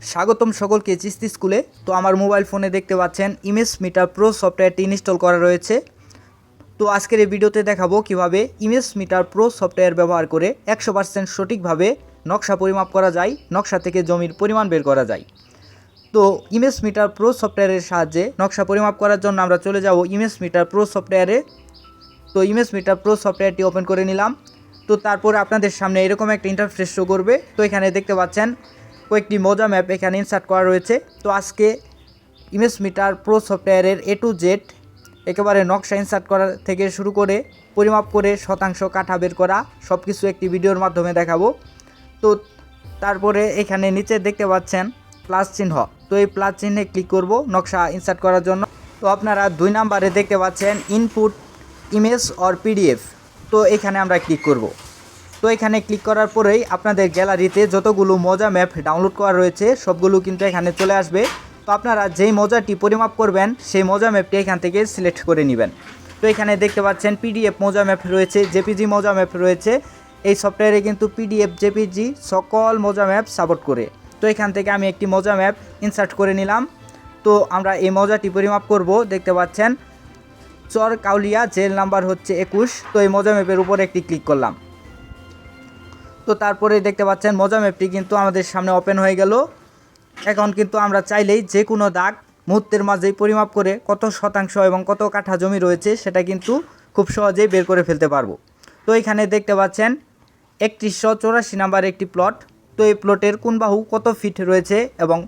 স্বাগতম সকলকে চিস্তি স্কুলে। তো আমার মোবাইল ফোনে দেখতে পাচ্ছেন ইমেজ মিটার প্রো সফটওয়্যারটি ইনস্টল করা রয়েছে। তো আজকের এই ভিডিওতে দেখাবো কিভাবে ইমেজ মিটার প্রো সফটওয়্যার ব্যবহার করে 100% সঠিকভাবে নকশা পরিমাপ করা যায়, নকশা থেকে জমির পরিমাণ বের করা যায়। তো ইমেজ মিটার প্রো সফটওয়্যারের সাহায্যে নকশা পরিমাপ করার জন্য আমরা চলে যাব ইমেজ মিটার প্রো সফটওয়্যারে। তো ইমেজ মিটার প্রো সফটওয়্যারটি ওপেন করে নিলাম। তো তারপরে আপনাদের সামনে এরকম একটা ইন্টারফেস শো করবে। তো এখানে দেখতে পাচ্ছেন কয়েকটি মজা ম্যাপ এখানে ইনসার্ট করা রয়েছে। তো আজকে ইমেজ মিটার প্রো সফটওয়্যারের A to Z একেবারে নকশা ইনসার্ট করা থেকে শুরু করে পরিমাপ করে শতাংশ কাঠা বের করা সব কিছু একটি ভিডিওর মাধ্যমে দেখাবো। তো তারপরে এখানে নিচে দেখতে পাচ্ছেন প্লাস চিহ্ন। তো এই প্লাস চিহ্নে ক্লিক করব নকশা ইনসার্ট করার জন্য। তো আপনারা 2 নম্বরে দেখতে পাচ্ছেন ইনপুট ইমেজ অর PDF। তো এখানে আমরা ক্লিক করব। তো এখানে ক্লিক করার পরেই আপনাদের গ্যালারিতে যতগুলো মজা ম্যাপ ডাউনলোড করা রয়েছে সবগুলো কিন্তু এখানে চলে আসবে। তো আপনারা যেই মজাটি পরিমাপ করবেন সেই মজা ম্যাপটি এখান থেকে সিলেক্ট করে নেবেন। তো এখানে দেখতে পাচ্ছেন PDF মজা ম্যাপ রয়েছে, JPG মজা ম্যাপ রয়েছে। এই সফটওয়্যারে কিন্তু PDF JPG সকল মজা ম্যাপ সাপোর্ট করে। তো এখান থেকে আমি একটি মজা ম্যাপ ইনসার্ট করে নিলাম। তো আমরা এই মজাটি পরিমাপ করব। দেখতে পাচ্ছেন চর কাউলিয়া, জেল নাম্বার হচ্ছে 21। তো এই মজা ম্যাপের উপর একটি ক্লিক করলাম। তো তারপরে দেখতে পাচ্ছেন মজা ম্যাপটি কিন্তু আমাদের সামনে ওপেন হয়ে গেল। এখন কিন্তু আমরা চাইলেই যে কোনো দাগ মুহূর্তের মাঝেই পরিমাপ করে কত শতাংশ এবং কত কাঠা জমি রয়েছে সেটা কিন্তু খুব সহজেই বের করে ফেলতে পারবো। তো এখানে দেখতে পাচ্ছেন 3184 নাম্বার একটি প্লট। তো এই প্লটের কোন বাহু কত ফিট রয়েছে এবং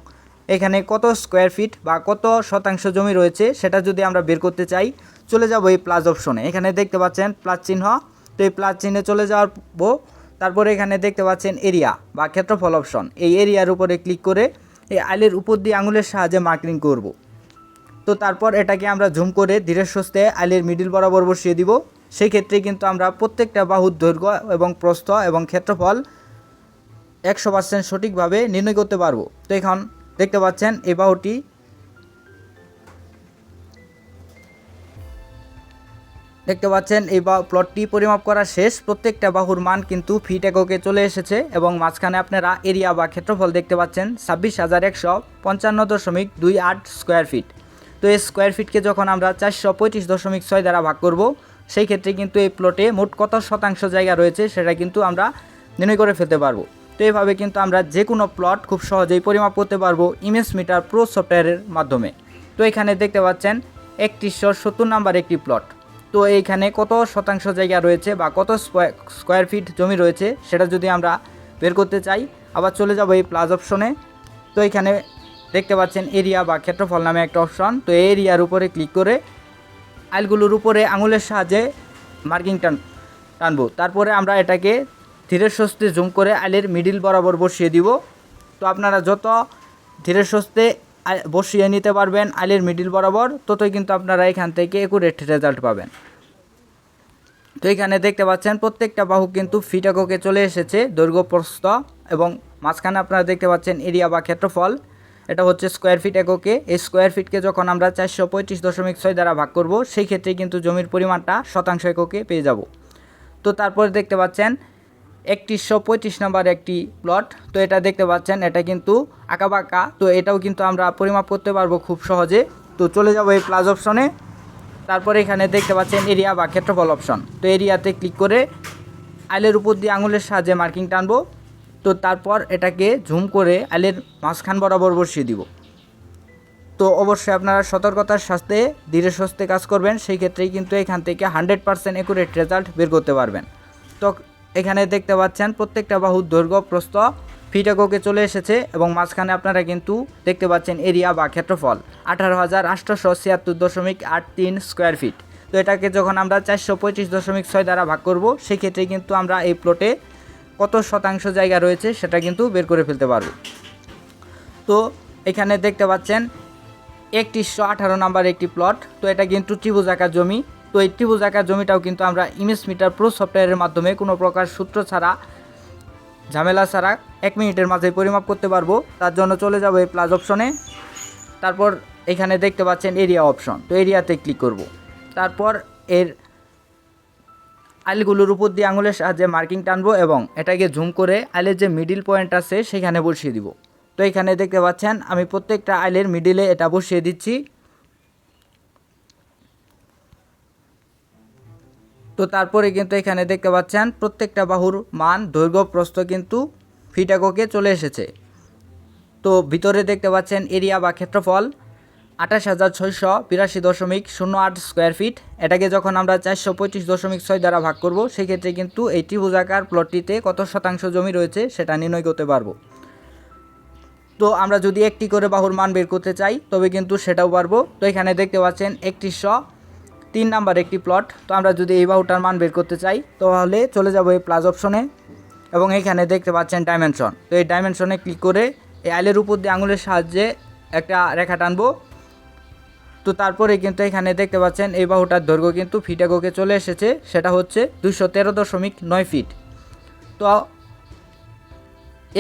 এখানে কত স্কোয়ার ফিট বা কত শতাংশ জমি রয়েছে সেটা যদি আমরা বের করতে চাই চলে যাব এই প্লাস অপশনে। এখানে দেখতে পাচ্ছেন প্লাস চিহ্ন। তো এই প্লাস চিহ্নে চলে যাওয়ার তারপরে এখানে দেখতে পাচ্ছেন এরিয়া বা ক্ষেত্রফল অপশন। এই এরিয়ার উপরে ক্লিক করে এই আইলের উপর দিয়ে আঙুলের সাহায্যে মার্কিং করব। তো তারপর এটাকে আমরা জুম করে ধীরে সুস্থে আইলের মিডিল বরাবর বসিয়ে দিব। সেই ক্ষেত্রে কিন্তু আমরা প্রত্যেকটা বাহুর দৈর্ঘ্য এবং প্রস্থ এবং ক্ষেত্রফল 100% সঠিকভাবে নির্ণয় করতে পারবো। তো এখন দেখতে পাচ্ছেন এই বাহুটি দেখতে পাচ্ছেন এই প্লটটি পরিমাপ করা শেষ। প্রত্যেকটা বাহুর মান কিন্তু ফিট এককে চলে এসেছে এবং মাঝখানে আপনারা এরিয়া বা ক্ষেত্রফল দেখতে পাচ্ছেন 26,155.28 স্কোয়ার ফিট। তো এই স্কোয়ার ফিটকে যখন আমরা 435.6 দ্বারা ভাগ করব সেই ক্ষেত্রে কিন্তু এই প্লটে মোট কত শতাংশ জায়গা রয়েছে সেটা কিন্তু আমরা নির্ণয় করে ফেলতে পারবো। তো এইভাবে কিন্তু আমরা যে কোনো প্লট খুব সহজেই পরিমাপ করতে পারবো ইমেজ মিটার প্রো সফটওয়্যারের মাধ্যমে। তো এখানে দেখতে পাচ্ছেন 3170 নাম্বার একটি প্লট। তো এইখানে কত শতাংশ জায়গা রয়েছে বা কত স্কোয়ার ফিট জমি রয়েছে সেটা যদি আমরা বের করতে চাই আবার চলে যাব এই প্লাস অপশনে। তো এখানে দেখতে পাচ্ছেন এরিয়া বা ক্ষেত্রফল নামে একটা অপশন। তো এই এরিয়ার উপরে ক্লিক করে আইলগুলোর উপরে আঙুলের সাহায্যে মার্কিং টানবো। তারপরে আমরা এটাকে ধীরে সুস্থে জুম করে আইলের মিডিল বরাবর বসিয়ে দিব। তো আপনারা যত ধীরে সুস্থে বসিয়ে নিতে পারবেন আইলের মিডিল বরাবর ততই কিন্তু আপনারা এখান থেকে একুরেট রেজাল্ট পাবেন। তো এখানে দেখতে পাচ্ছেন প্রত্যেকটা বাহু কিন্তু ফিট এককে চলে এসেছে, দৈর্ঘ্য প্রস্থ এবং মাঝখানে আপনারা দেখতে পাচ্ছেন এরিয়া বা ক্ষেত্রফল, এটা হচ্ছে স্কোয়ার ফিট এককে। এই স্কোয়ার ফিটকে যখন আমরা 435.6 দ্বারা ভাগ করব সেই ক্ষেত্রে কিন্তু জমির পরিমাণটা শতাংশ এককে পেয়ে যাব। তো তারপরে দেখতে পাচ্ছেন 3135 নাম্বার একটি প্লট। তো এটা দেখতে পাচ্ছেন এটা কিন্তু আঁকাবাঁকা। তো এটাও কিন্তু আমরা পরিমাপ করতে পারবো খুব সহজে। তো চলে যাব এই প্লাস অপশনে। তারপরে এখানে দেখতে পাচ্ছেন এরিয়া বা ক্ষেত্রফল অপশন। তো এরিয়াতে ক্লিক করে আইলের উপর দিয়ে আঙুলের সাহায্যে মার্কিং টানবো। তো তারপর এটাকে জুম করে আইলের মাঝখান বরাবর বসিয়ে দিব। তো অবশ্যই আপনারা সতর্কতার সাথে ধীরে সুস্থে কাজ করবেন, সেই ক্ষেত্রেই কিন্তু এখান থেকে 100% একুরেট রেজাল্ট বের করতে পারবেন। তো এখানে দেখতে পাচ্ছেন প্রত্যেকটা বাহুর দৈর্ঘ্য প্রস্থ ফিট এককে চলে এসেছে এবং মাঝখানে আপনারা কিন্তু দেখতে পাচ্ছেন এরিয়া বা ক্ষেত্রফল 18,876.83 স্কোয়ার ফিট। তো এটাকে যখন আমরা 435.6 দ্বারা ভাগ করব সেই ক্ষেত্রে কিন্তু আমরা এই প্লটে কত শতাংশ জায়গা রয়েছে সেটা কিন্তু বের করে ফেলতে পারব। তো এখানে দেখতে পাচ্ছেন 3118 নাম্বার একটি প্লট। তো এটা কিন্তু ত্রিভুজ আকার জমি। তো এই ত্রিভুজ আকার জমিটাও কিন্তু আমরা ইমেজ মিটার প্রো সফটওয়্যারের মাধ্যমে কোনো প্রকার সূত্র ছাড়া, ঝামেলা ছাড়া 1 মিনিটের মাঝে পরিমাপ করতে পারবো। তার জন্য চলে যাব এই প্লাস অপশনে। তারপর এখানে দেখতে পাচ্ছেন এরিয়া অপশন। তো এরিয়াতে ক্লিক করব। তারপর এর আইলগুলোর উপর দিয়ে আঙুলের সাহায্যে মার্কিং টানবো এবং এটাকে জুম করে আইলের যে মিডিল পয়েন্ট আছে সেখানে বসিয়ে দিব। তো এখানে দেখতে পাচ্ছেন আমি প্রত্যেকটা আইলের মিডিলে এটা বসিয়ে দিচ্ছি। তো তারপরে কিন্তু এখানে দেখতে পাচ্ছেন প্রত্যেকটা বাহুর মান দৈর্ঘ্য প্রস্থ কিন্তু ফিট এককে চলে এসেছে। তো ভিতরে দেখতে পাচ্ছেন এরিয়া বা ক্ষেত্রফল 28,682.08 স্কোয়ার ফিট। এটাকে যখন আমরা 425.6 দ্বারা ভাগ করব সেক্ষেত্রে কিন্তু এই ত্রিভুজাকার প্লটটিতে কত শতাংশ জমি রয়েছে সেটা নির্ণয় করতে পারবো। তো আমরা যদি একটি করে বাহুর মান বের করতে চাই তবে কিন্তু সেটাও পারবো। তো এখানে দেখতে পাচ্ছেন 3103 নাম্বার একটি প্লট। তো আমরা যদি এই বাহুটার মান বের করতে চাই তাহলে চলে যাব এই প্লাস অপশনে এবং এখানে দেখতে পাচ্ছেন ডাইমেনশন। তো এই ডাইমেনশনে ক্লিক করে এই আইলের উপর দিয়ে আঙুলের সাহায্যে একটা রেখা টানবো। তো তারপরে কিন্তু এখানে দেখতে পাচ্ছেন এই বাহুটার দৈর্ঘ্য কিন্তু ফিট এককে চলে এসেছে, সেটা হচ্ছে 213.9 ফিট। তো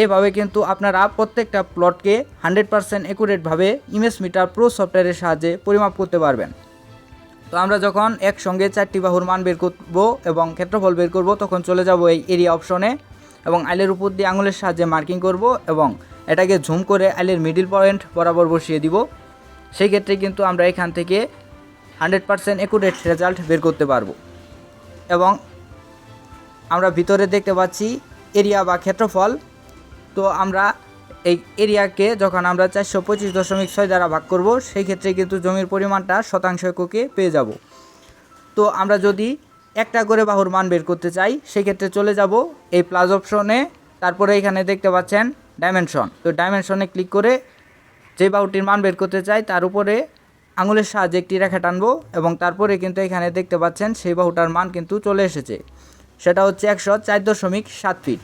এভাবে কিন্তু আপনারা প্রত্যেকটা প্লটকে 100% অ্যাকুরেটভাবে ইমেজ মিটার প্রো সফটওয়্যারের সাহায্যে পরিমাপ করতে পারবেন। তো আমরা যখন একসঙ্গে 4টি বাহুর মান বের করব এবং ক্ষেত্রফল বের করব তখন চলে যাব এই এরিয়া অপশনে এবং আইলের উপর দিয়ে আঙুলের সাহায্যে মার্কিং করব এবং এটাকে ঝুম করে আইলের মিডিল পয়েন্ট বরাবর বসিয়ে দিব। সেই ক্ষেত্রে কিন্তু আমরা এখান থেকে 100% অ্যাকুরেট রেজাল্ট বের করতে পারবো। এবং আমরা ভিতরে দেখতে পাচ্ছি এরিয়া বা ক্ষেত্রফল। তো আমরা এই এরিয়াকে যখন আমরা 425.6 দ্বারা ভাগ করব সেই ক্ষেত্রে কিন্তু জমির পরিমাণটা শতাংশ এককে পেয়ে যাব। তো আমরা যদি একটা করে বাহুর মান বের করতে চাই সেক্ষেত্রে চলে যাব এই প্লাস অপশনে, তারপরে এখানে দেখতে পাচ্ছেন ডাইমেনশন। তো ডাইমেনশনে ক্লিক করে যে বাহুটির মান বের করতে চাই তার উপরে আঙুলের সাহায্যে একটি রেখা টানবো এবং তারপরে কিন্তু এখানে দেখতে পাচ্ছেন সেই বাহুটার মান কিন্তু চলে এসেছে, সেটা হচ্ছে 104.7 ফিট।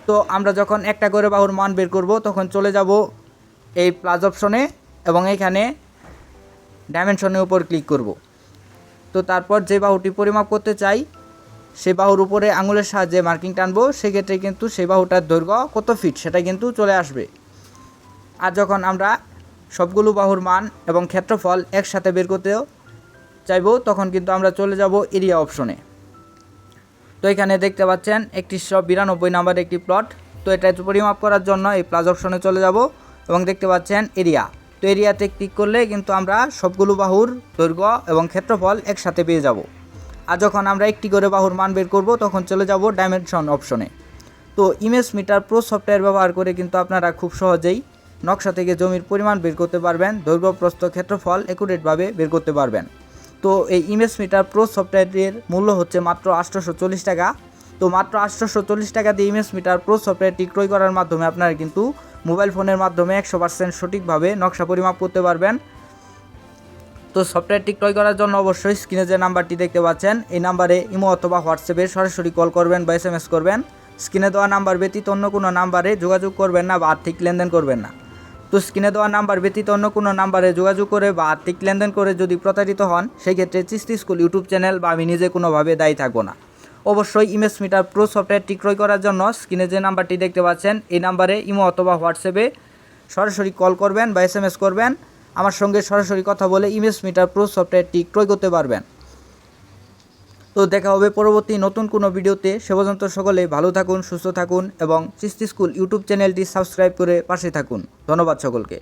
তো আমরা যখন একটা করে বাহুর মান বের করব তখন চলে যাব এই প্লাস অপশনে এবং এখানে ডাইমেনশনের উপর ক্লিক করব। তো তারপর যে বাহুটি পরিমাপ করতে চাই সেই বাহুর উপরে আঙুলের সাহায্যে মার্কিং টানবো, সেক্ষেত্রে কিন্তু সেই বাহুটার দৈর্ঘ্য কত ফিট সেটা কিন্তু চলে আসবে। আর যখন আমরা সবগুলো বাহুর মান এবং ক্ষেত্রফল একসাথে বের করতেও চাইবো তখন কিন্তু আমরা চলে যাব এরিয়া অপশনে। তো এখানে দেখতে পাচ্ছেন 3192 নাম্বার একটি প্লট। তো এটা পরিমাপ করার জন্য এই প্লাস অপশনে চলে যাব এবং দেখতে পাচ্ছেন এরিয়া। তো এরিয়াতে ক্লিক করলে কিন্তু আমরা সবগুলো বাহুর দৈর্ঘ্য এবং ক্ষেত্রফল একসাথে পেয়ে যাব। আর যখন আমরা একটি করে বাহুর মান বের করব তখন চলে যাব ডাইমেনশন অপশনে। তো ইমেজ মিটার প্রো সফটওয়্যার ব্যবহার করে কিন্তু আপনারা খুব সহজেই নকশা থেকে জমির পরিমাণ বের করতে পারবেন, দৈর্ঘ্য প্রস্থ ক্ষেত্রফল অ্যাকুরেটভাবে বের করতে পারবেন। তো এই ইমেজ মিটার প্রো সফটওয়্যারের মূল্য হচ্ছে মাত্র 840 টাকা। তো মাত্র 840 টাকা দিয়ে ইমেজ মিটার প্রো সফটওয়্যারটি ক্রয় করার মাধ্যমে আপনারা কিন্তু মোবাইল ফোনের মাধ্যমে 100% সঠিকভাবে নকশা পরিমাপ করতে পারবেন। তো সফটওয়্যারটি ক্রয় করার জন্য অবশ্যই স্ক্রিনে যে নাম্বারটি দেখতে পাচ্ছেন এই নাম্বারে ইমো অথবা হোয়াটসঅ্যাপে সরাসরি কল করবেন বা SMS করবেন। স্ক্রিনে দেওয়া নাম্বার ব্যতীত অন্য কোনো নাম্বারে যোগাযোগ করবেন না বা আর্থিক লেনদেন করবেন না। তো স্ক্রিনে দেওয়া নাম্বার ব্যতীত অন্য কোনো নাম্বারে যোগাযোগ করে বা আর্থিক লেনদেন করে যদি প্রতারিত হন সেই ক্ষেত্রে চিস্তি স্কুল ইউটিউব চ্যানেল বা আমি নিজে কোনোভাবে দায়ী থাকবো না। অবশ্যই ইমেজ মিটার প্রো সফটওয়্যারটি ক্রয় করার জন্য স্ক্রিনে যে নাম্বারটি দেখতে পাচ্ছেন এই নাম্বারে ইমো অথবা হোয়াটসঅ্যাপে সরাসরি কল করবেন বা SMS করবেন। আমার সঙ্গে সরাসরি কথা বলে ইমেজ মিটার প্রো সফটওয়্যারটি ক্রয় করতে পারবেন। তো দেখা হবে পরবর্তী নতুন কোনো ভিডিওতে। সে পর্যন্ত সকলে ভালো থাকুন, সুস্থ থাকুন এবং চিস্তি স্কুল ইউটিউব চ্যানেলটি সাবস্ক্রাইব করে পাশে থাকুন। ধন্যবাদ সকলকে।